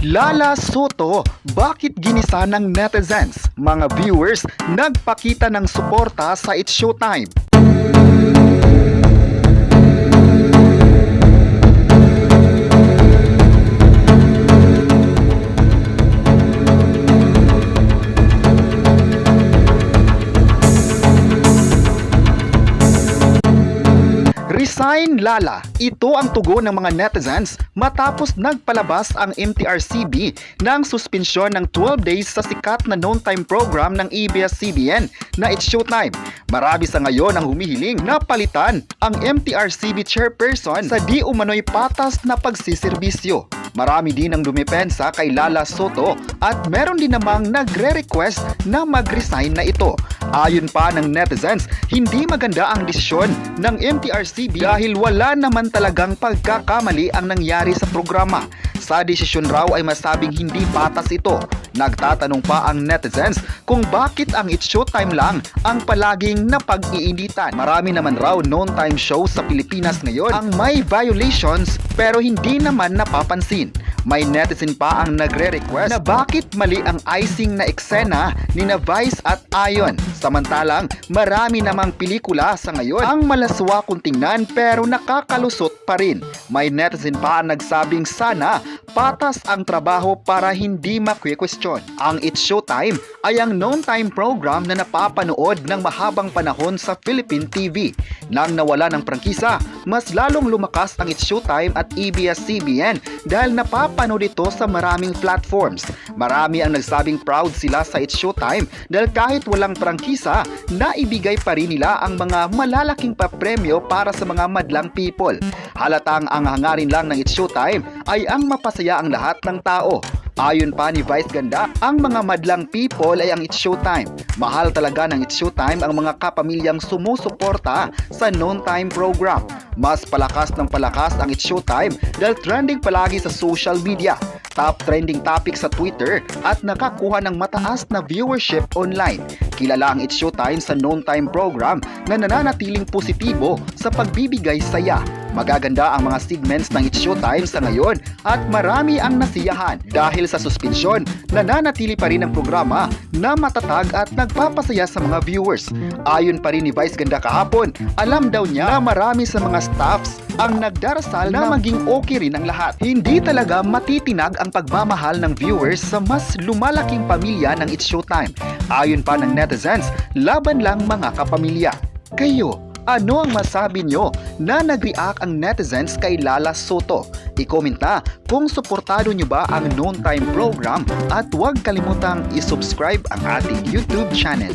Lala Soto, bakit ginisa ng netizens? Mga viewers nagpakita ng suporta sa It's Showtime. Resign Lala. Ito ang tugon ng mga netizens matapos nagpalabas ang MTRCB ng suspensyon ng 12 days sa sikat na noontime program ng ABS-CBN na It's Showtime. Marami sa ngayon ang humihiling na palitan ang MTRCB chairperson sa di umano'y patas na pagsiservisyo. Marami din ang dumepensa kay Lala Soto at meron din namang nagre-request na mag-resign na ito. Ayon pa ng netizens, hindi maganda ang desisyon ng MTRCB dahil wala naman talagang pagkakamali ang nangyari sa programa. Sa desisyon raw ay masabing hindi patas ito. Nagtatanong pa ang netizens kung bakit ang It's Showtime lang ang palaging napag-iinitan. Marami naman raw noontime shows sa Pilipinas ngayon ang may violations pero hindi naman napapansin. May netizen pa ang nagre-request na bakit mali ang icing na eksena ni na Vice at Ayon. Samantalang marami namang pelikula sa ngayon ang malaswa kung tingnan pero nakakalusot pa rin. May netizen pa ang nagsabing sana patas ang trabaho para hindi makwe-question. Ang It's Showtime ay ang noontime program na napapanood ng mahabang panahon sa Philippine TV. Nang nawala ng prangkisa, mas lalong lumakas ang It's Showtime at ABS-CBN dahil napapanood ito sa maraming platforms. Marami ang nagsabing proud sila sa It's Showtime dahil kahit walang prangkisa, naibigay pa rin nila ang mga malalaking papremyo para sa mga madlang people. Halatang ang hangarin lang ng It's Showtime ay ang mapasaya ang lahat ng tao. Ayon pa ni Vice Ganda, ang mga madlang people ay ang It's Showtime. Mahal talaga ng It's Showtime ang mga kapamilyang sumusuporta sa noontime program. Mas palakas ng palakas ang It's Showtime dahil trending palagi sa social media. Top trending topic sa Twitter at nakakuha ng mataas na viewership online. Kilala ang It's Showtime sa noontime program na nananatiling positibo sa pagbibigay saya. Magaganda ang mga segments ng It's Showtime sa ngayon at marami ang nasiyahan. Dahil sa suspensyon, nananatili pa rin ang programa na matatag at nagpapasaya sa mga viewers. Ayon pa rin ni Vice Ganda kahapon, alam daw niya na marami sa mga staffs ang nagdarasal na maging okay rin ang lahat. Hindi talaga matitinag ang pagmamahal ng viewers sa mas lumalaking pamilya ng It's Showtime. Ayon pa ng netizens, laban lang mga kapamilya. Kayo, ano ang masabi nyo na nag-react ang netizens kay Lala Soto? I-comment na kung suportado nyo ba ang noontime program at huwag kalimutang i-subscribe ang ating YouTube channel.